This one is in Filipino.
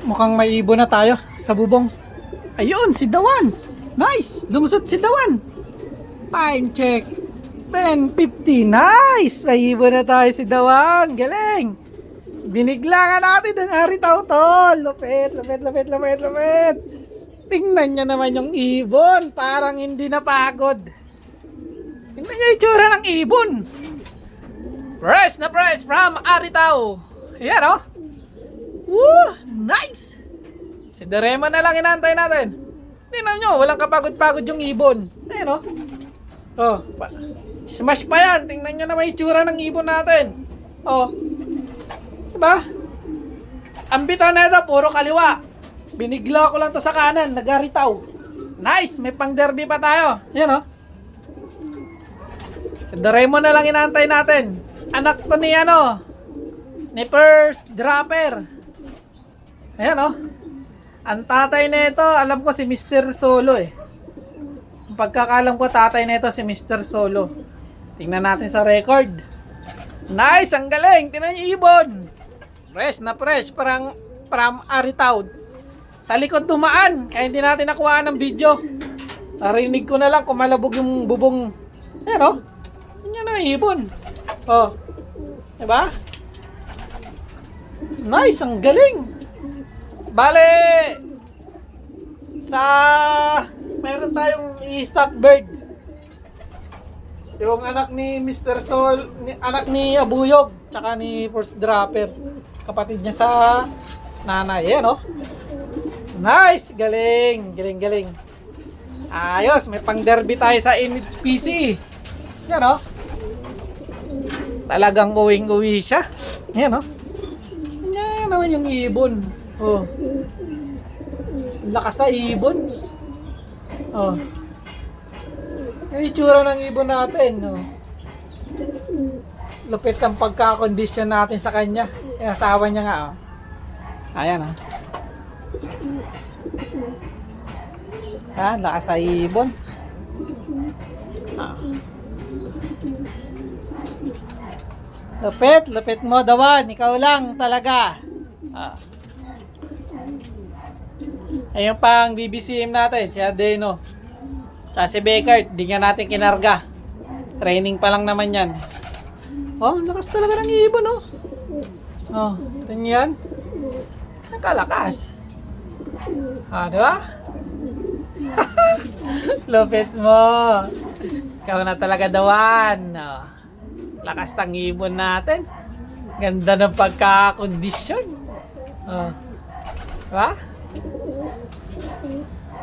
Mukhang may ibon na tayo sa bubong. Ayun, si Dawan. Nice! Lumusot si Dawan. Time check. 10:50. Nice! May ibon na tayo si Dawan. Galing! Binigla nga natin ang aritaw tol. Lupit, lupit, lupit, lupit, lupit. Tingnan nyo naman yung ibon. Parang hindi napagod. Tingnan nyo yung itsura ng ibon. Press na press from Aritaw. Ayan o. Woo! Nice! Si Doraemon na lang inaantay natin. Tingnan nyo, walang kapagod-pagod yung ibon. Ayan o. Oh, smash pa yan. Tingnan nyo naman yung itsura ng ibon natin. Oh. Diba? Ang bitaw na ito, puro kaliwa. Binigla ko lang to sa kanan, nagaritaw. Nice! May pang derby pa tayo. Ayan o. Si Doraemon na lang inaantay natin. Anak to ni ni First Dropper. Ayan o. Ang tatay nito, alam ko si Mr. Solo eh. Ang pagkakalam ko, tatay nito si Mr. Solo. Tingnan natin sa record. Nice! Ang galing! Tingnan yung ibon. Fresh na fresh. Parang from Aritaw. Sa likod dumaan. Kaya hindi natin nakuha ng video. Narinig ko na lang kung malabog yung bubong. Ayan o. Yan na yung ibon. Oh. Diba? Nice, ang galing. Bale, meron tayong i-stock bird. Yung anak ni Mr. Sol, anak ni Abuyog, tsaka ni First Dropper. Kapatid niya sa nanay. Ayan, oh. Nice, galing, galing, galing. Ayos, may pang derby tayo sa Image PC. Yan, oh. Talagang uwing-uwi siya. Yan, oh. Yan naman yung ibon. Oh. Lakas na ibon. Oh. Yung itsura ng ibon natin, oh. Lupit ang pagkakondisyon natin sa kanya. Yung asawa niya nga, oh. Ayan, oh. Ha, lakas na ibon. Ah. Lupit, lupit mo, Dawan. Ikaw lang talaga. Ah. Ayun pang BBCM natin, si Adeno. Tsaka si Beckert, di nga natin kinarga. Training pa lang naman yan. Oh, lakas talaga ng ibon, oh. Oh, ganyan. Nakalakas. Ah, di ba? Lupit mo. Ikaw na talaga, Dawan. Oh. Lakas ng ibon natin. Ganda ng pagkakondisyon. Oh. Diba?